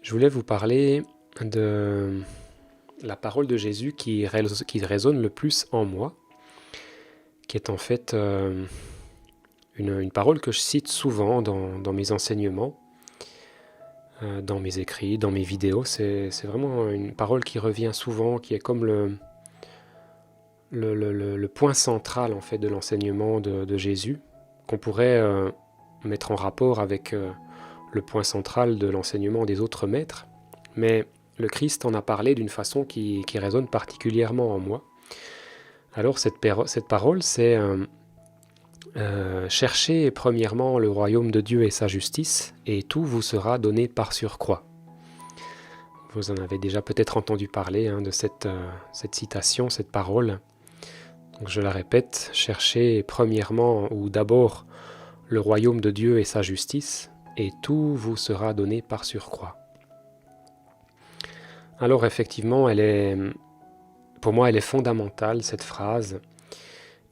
Je voulais vous parler de la parole de Jésus qui résonne le plus en moi, qui est en fait une parole que je cite souvent dans mes enseignements, dans mes écrits, dans mes vidéos. C'est vraiment une parole qui revient souvent, qui est comme le point central en fait de l'enseignement de Jésus, qu'on pourrait mettre en rapport avec le point central de l'enseignement des autres maîtres. Mais le Christ en a parlé d'une façon qui résonne particulièrement en moi. Alors cette parole, c'est cherchez premièrement le royaume de Dieu et sa justice, et tout vous sera donné par surcroît. Vous en avez déjà peut-être entendu parler de cette citation, cette parole. Donc je la répète, cherchez premièrement ou d'abord le royaume de Dieu et sa justice, et tout vous sera donné par surcroît. Alors effectivement, pour moi, elle est fondamentale, cette phrase.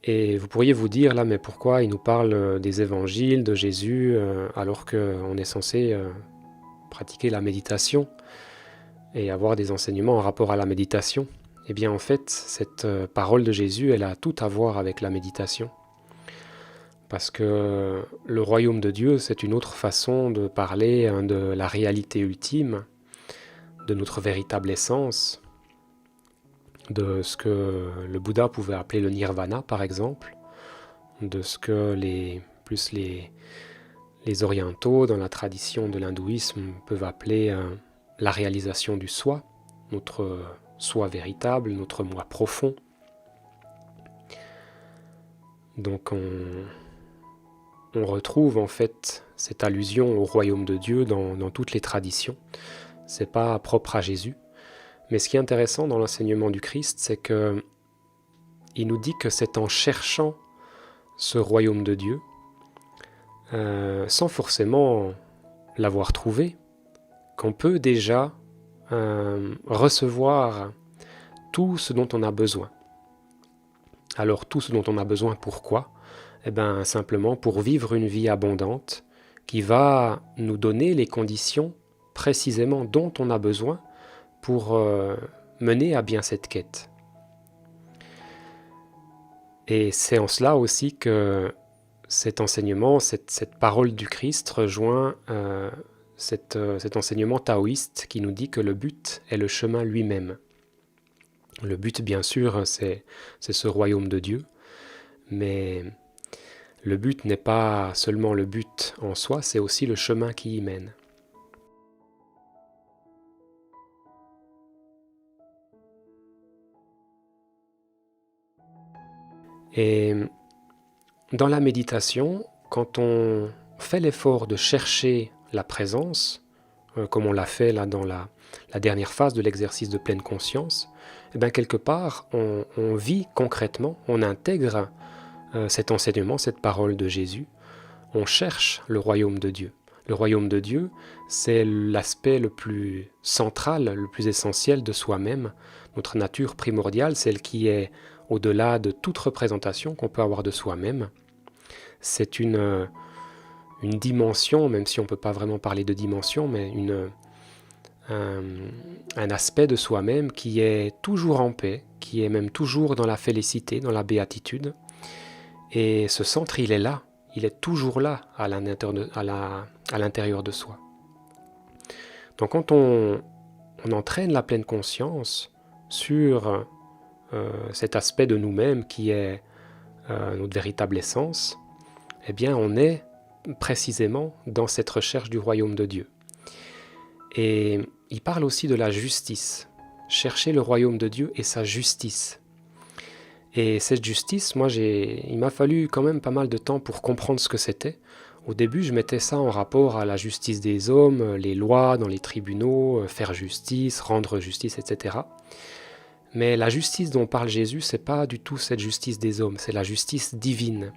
Et vous pourriez vous dire, là, mais pourquoi il nous parle des évangiles, de Jésus, alors qu'on est censé pratiquer la méditation et avoir des enseignements en rapport à la méditation? Eh bien, en fait, cette parole de Jésus, elle a tout à voir avec la méditation. Parce que le royaume de Dieu, c'est une autre façon de parler de la réalité ultime, de notre véritable essence, de ce que le Bouddha pouvait appeler le nirvana par exemple, de ce que les orientaux dans la tradition de l'hindouisme peuvent appeler la réalisation du soi, notre soi véritable, notre moi profond. Donc on retrouve en fait cette allusion au royaume de Dieu dans toutes les traditions. C'est pas propre à Jésus. Mais ce qui est intéressant dans l'enseignement du Christ, c'est qu'il nous dit que c'est en cherchant ce royaume de Dieu, sans forcément l'avoir trouvé, qu'on peut déjà recevoir tout ce dont on a besoin. Alors tout ce dont on a besoin, pourquoi ? Eh bien simplement pour vivre une vie abondante qui va nous donner les conditions précisément dont on a besoin pour mener à bien cette quête. Et c'est en cela aussi que cet enseignement, cette parole du Christ rejoint cet enseignement taoïste qui nous dit que le but est le chemin lui-même. Le but, bien sûr, c'est ce royaume de Dieu, mais le but n'est pas seulement le but en soi, c'est aussi le chemin qui y mène. Et dans la méditation, quand on fait l'effort de chercher la présence, comme on l'a fait là dans la dernière phase de l'exercice de pleine conscience, et bien quelque part, on vit concrètement, on intègre cet enseignement, cette parole de Jésus, on cherche le royaume de Dieu. Le royaume de Dieu, c'est l'aspect le plus central, le plus essentiel de soi-même, notre nature primordiale, celle qui est au-delà de toute représentation qu'on peut avoir de soi-même. C'est une dimension, même si on ne peut pas vraiment parler de dimension, mais un aspect de soi-même qui est toujours en paix, qui est même toujours dans la félicité, dans la béatitude. Et ce centre, il est là, il est toujours là à l'intérieur de soi. Donc quand on entraîne la pleine conscience sur cet aspect de nous-mêmes qui est notre véritable essence, eh bien on est précisément dans cette recherche du royaume de Dieu. Et il parle aussi de la justice, chercher le royaume de Dieu et sa justice. Et cette justice, il m'a fallu quand même pas mal de temps pour comprendre ce que c'était. Au début, je mettais ça en rapport à la justice des hommes, les lois dans les tribunaux, faire justice, rendre justice, etc. Mais la justice dont parle Jésus, c'est pas du tout cette justice des hommes, c'est la justice divine.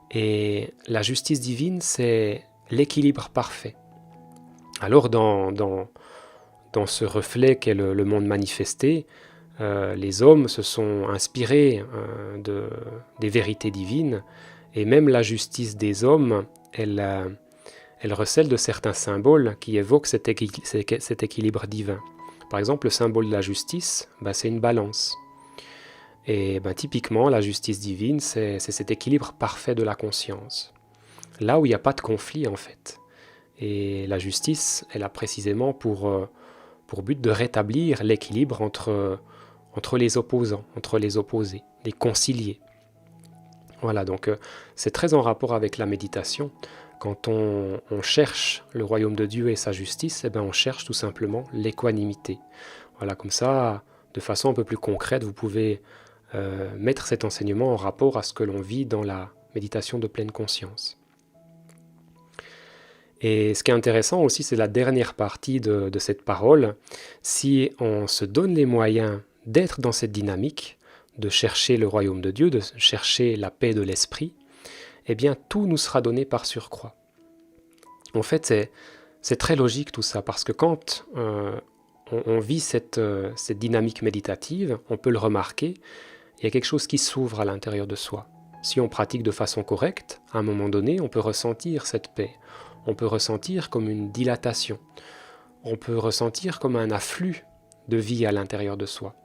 Et la justice divine, c'est l'équilibre parfait. Alors dans ce reflet qu'est le monde manifesté, les hommes se sont inspirés des vérités divines, et même la justice des hommes, elle elle recèle de certains symboles qui évoquent cet équilibre divin. Par exemple, le symbole de la justice, c'est une balance. Et typiquement, la justice divine, c'est cet équilibre parfait de la conscience. Là où il n'y a pas de conflit, en fait. Et la justice, elle a précisément pour but de rétablir l'équilibre entre les opposants, entre les opposés, les concilier. Voilà, donc c'est très en rapport avec la méditation. Quand on cherche le royaume de Dieu et sa justice, on cherche tout simplement l'équanimité. Voilà, comme ça, de façon un peu plus concrète, vous pouvez mettre cet enseignement en rapport à ce que l'on vit dans la méditation de pleine conscience. Et ce qui est intéressant aussi, c'est la dernière partie de cette parole. Si on se donne les moyens d'être dans cette dynamique, de chercher le royaume de Dieu, de chercher la paix de l'esprit, eh bien tout nous sera donné par surcroît. En fait, c'est très logique tout ça, parce que quand on vit cette dynamique méditative, on peut le remarquer, il y a quelque chose qui s'ouvre à l'intérieur de soi. Si on pratique de façon correcte, à un moment donné, on peut ressentir cette paix. On peut ressentir comme une dilatation. On peut ressentir comme un afflux de vie à l'intérieur de soi.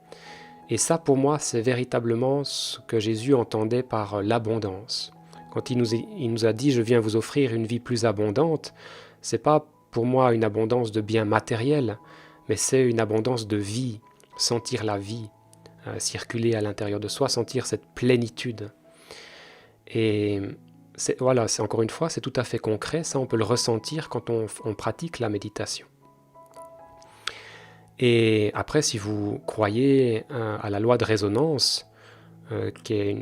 Et ça, pour moi, c'est véritablement ce que Jésus entendait par l'abondance. Quand il nous a dit « Je viens vous offrir une vie plus abondante », c'est pas pour moi une abondance de biens matériels, mais c'est une abondance de vie, sentir la vie, circuler à l'intérieur de soi, sentir cette plénitude. Et voilà, c'est encore une fois, c'est tout à fait concret, ça on peut le ressentir quand on pratique la méditation. Et après, si vous croyez à la loi de résonance, qui est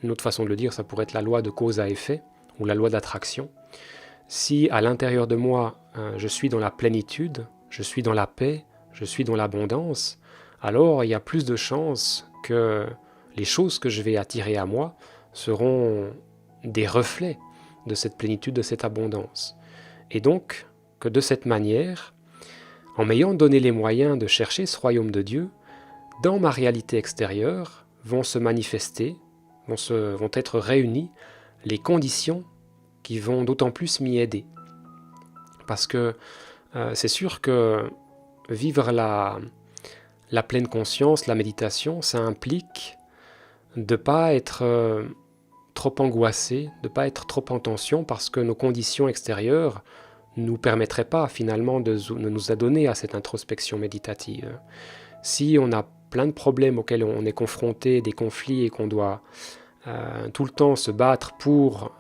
une autre façon de le dire, ça pourrait être la loi de cause à effet, ou la loi d'attraction, si à l'intérieur de moi, je suis dans la plénitude, je suis dans la paix, je suis dans l'abondance, alors il y a plus de chances que les choses que je vais attirer à moi seront des reflets de cette plénitude, de cette abondance. Et donc, que de cette manière, en m'ayant donné les moyens de chercher ce royaume de Dieu, dans ma réalité extérieure vont se manifester, vont être réunies les conditions qui vont d'autant plus m'y aider. Parce que c'est sûr que vivre la pleine conscience, la méditation, ça implique de ne pas être trop angoissé, de ne pas être trop en tension, parce que nos conditions extérieures ne nous permettraient pas finalement de nous adonner à cette introspection méditative. Si on a plein de problèmes auxquels on est confronté, des conflits, et qu'on doit tout le temps se battre pour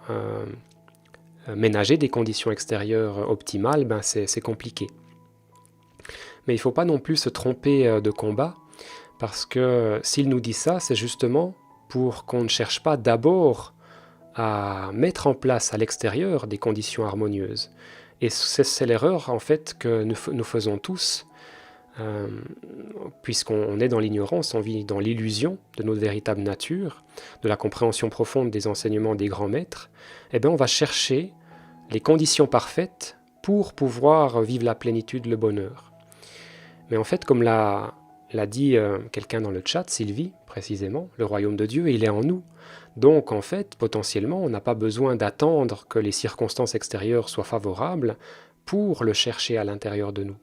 ménager des conditions extérieures optimales, c'est compliqué. Mais il ne faut pas non plus se tromper de combat, parce que s'il nous dit ça, c'est justement pour qu'on ne cherche pas d'abord à mettre en place à l'extérieur des conditions harmonieuses. Et c'est l'erreur en fait que nous faisons tous, puisqu'on est dans l'ignorance, on vit dans l'illusion de notre véritable nature, de la compréhension profonde des enseignements des grands maîtres. On va chercher les conditions parfaites pour pouvoir vivre la plénitude, le bonheur. Mais en fait, comme l'a dit quelqu'un dans le chat, Sylvie, précisément, le royaume de Dieu, il est en nous. Donc, en fait, potentiellement, on n'a pas besoin d'attendre que les circonstances extérieures soient favorables pour le chercher à l'intérieur de nous.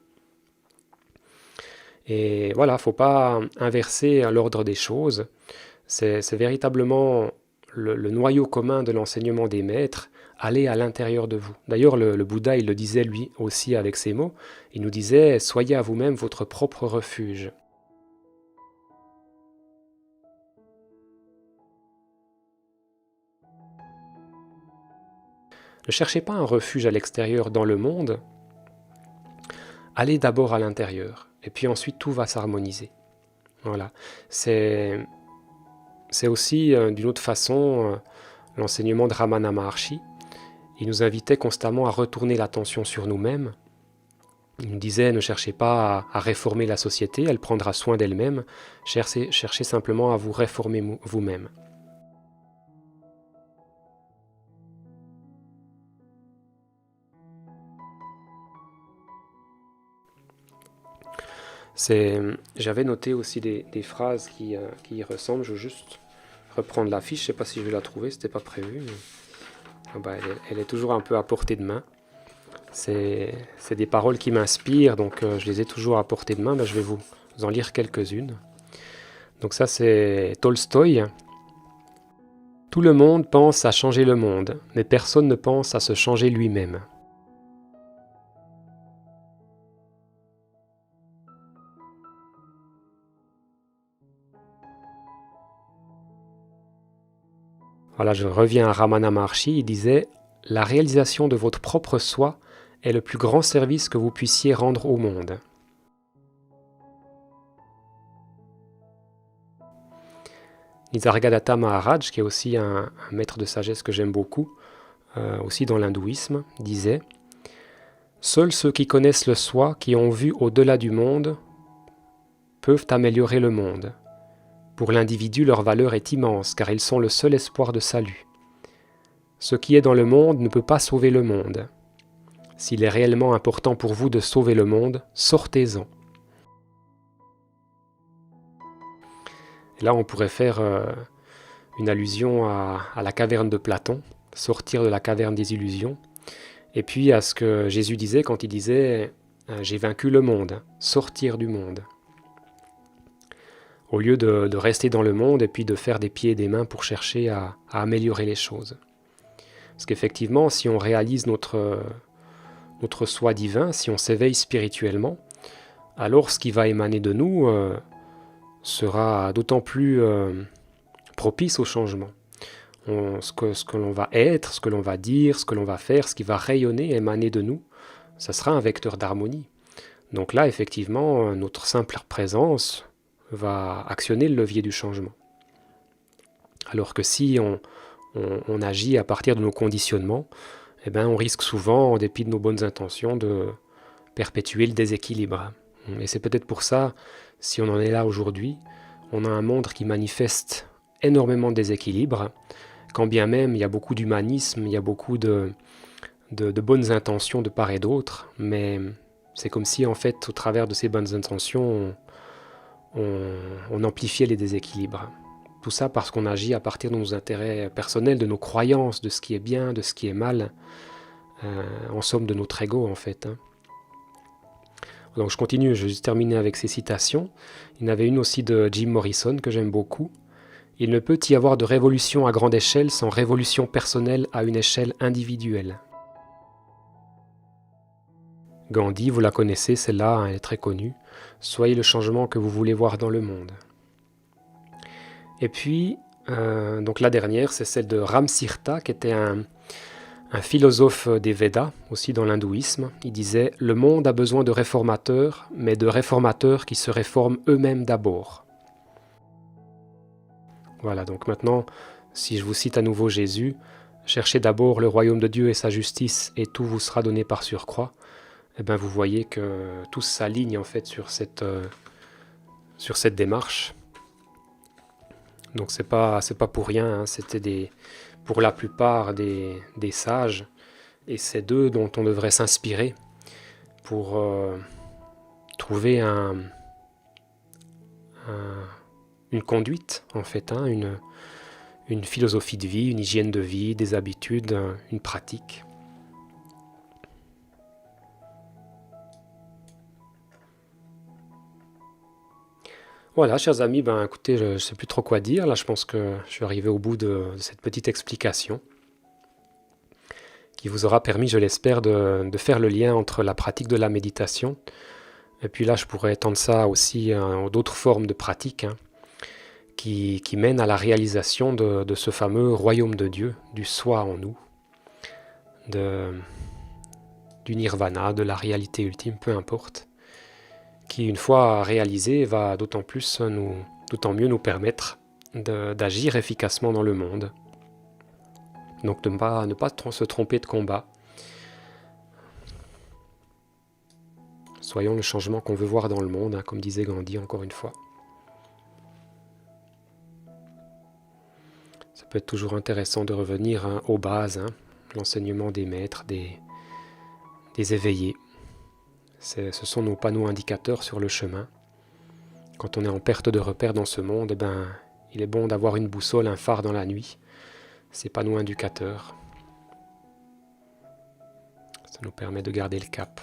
Et voilà, il ne faut pas inverser l'ordre des choses. C'est véritablement le noyau commun de l'enseignement des maîtres, aller à l'intérieur de vous. D'ailleurs, le Bouddha, il le disait lui aussi avec ces mots. Il nous disait « Soyez à vous-même votre propre refuge ». Ne cherchez pas un refuge à l'extérieur dans le monde, allez d'abord à l'intérieur, et puis ensuite tout va s'harmoniser. Voilà, c'est aussi d'une autre façon l'enseignement de Ramana Maharshi. Il nous invitait constamment à retourner l'attention sur nous-mêmes. Il nous disait, ne cherchez pas à réformer la société, elle prendra soin d'elle-même, cherchez simplement à vous réformer vous-même. J'avais noté aussi des phrases qui y ressemblent. Je vais juste reprendre la fiche. Je ne sais pas si je vais la trouver, c'était pas prévu. Mais Elle est toujours un peu à portée de main. C'est des paroles qui m'inspirent, donc je les ai toujours à portée de main. Je vais vous en lire quelques-unes. Donc ça, c'est Tolstoï. Tout le monde pense à changer le monde, mais personne ne pense à se changer lui-même. Voilà, je reviens à Ramana Maharshi, il disait « La réalisation de votre propre soi est le plus grand service que vous puissiez rendre au monde. » Nisargadatta Maharaj, qui est aussi un maître de sagesse que j'aime beaucoup, aussi dans l'hindouisme, disait « Seuls ceux qui connaissent le soi, qui ont vu au-delà du monde, peuvent améliorer le monde. Pour l'individu, leur valeur est immense, car ils sont le seul espoir de salut. Ce qui est dans le monde ne peut pas sauver le monde. S'il est réellement important pour vous de sauver le monde, sortez-en. » Et là, on pourrait faire une allusion à la caverne de Platon, sortir de la caverne des illusions, et puis à ce que Jésus disait quand il disait « J'ai vaincu le monde », sortir du monde. Au lieu de rester dans le monde et puis de faire des pieds et des mains pour chercher à améliorer les choses. Parce qu'effectivement, si on réalise notre soi divin, si on s'éveille spirituellement, alors ce qui va émaner de nous sera d'autant plus propice au changement. Ce que l'on va être, ce que l'on va dire, ce que l'on va faire, ce qui va rayonner, émaner de nous, ça sera un vecteur d'harmonie. Donc là, effectivement, notre simple présence va actionner le levier du changement. Alors que si on agit à partir de nos conditionnements, eh ben, on risque souvent, en dépit de nos bonnes intentions, de perpétuer le déséquilibre. Et c'est peut-être pour ça, si on en est là aujourd'hui, on a un monde qui manifeste énormément de déséquilibre, quand bien même il y a beaucoup d'humanisme, il y a beaucoup de bonnes intentions de part et d'autre, mais c'est comme si, en fait, au travers de ces bonnes intentions, on amplifiait les déséquilibres. Tout ça parce qu'on agit à partir de nos intérêts personnels, de nos croyances, de ce qui est bien, de ce qui est mal, en somme de notre ego, en fait. Donc je continue, je vais juste terminer avec ces citations. Il y en avait une aussi de Jim Morrison que j'aime beaucoup. « Il ne peut y avoir de révolution à grande échelle sans révolution personnelle à une échelle individuelle. » Gandhi, vous la connaissez, celle-là, elle est très connue. « Soyez le changement que vous voulez voir dans le monde. » Et puis, donc la dernière, c'est celle de Ramsirta, qui était un philosophe des Védas, aussi dans l'hindouisme. Il disait « Le monde a besoin de réformateurs, mais de réformateurs qui se réforment eux-mêmes d'abord. » Voilà, donc maintenant, si je vous cite à nouveau Jésus, « Cherchez d'abord le royaume de Dieu et sa justice, et tout vous sera donné par surcroît. » Eh bien, vous voyez que tout s'aligne en fait sur cette démarche. Donc c'est pas pour rien, hein. C'était pour la plupart des sages, et c'est d'eux dont on devrait s'inspirer pour trouver une conduite, en fait, hein, une philosophie de vie, une hygiène de vie, des habitudes, une pratique. Voilà, chers amis, ben écoutez, je ne sais plus trop quoi dire. Là, je pense que je suis arrivé au bout de cette petite explication qui vous aura permis, je l'espère, de faire le lien entre la pratique de la méditation. Et puis là, je pourrais étendre ça aussi à d'autres formes de pratique, hein, qui mènent à la réalisation de ce fameux royaume de Dieu, du soi en nous, du nirvana, de la réalité ultime, peu importe, qui, une fois réalisé, va d'autant mieux nous permettre d'agir efficacement dans le monde. Donc ne pas se tromper de combat. Soyons le changement qu'on veut voir dans le monde, hein, comme disait Gandhi encore une fois. Ça peut être toujours intéressant de revenir, hein, aux bases, hein, l'enseignement des maîtres, des éveillés. Ce sont nos panneaux indicateurs sur le chemin. Quand on est en perte de repère dans ce monde, eh il est bon d'avoir une boussole, un phare dans la nuit. Ces panneaux indicateurs. Ça nous permet de garder le cap.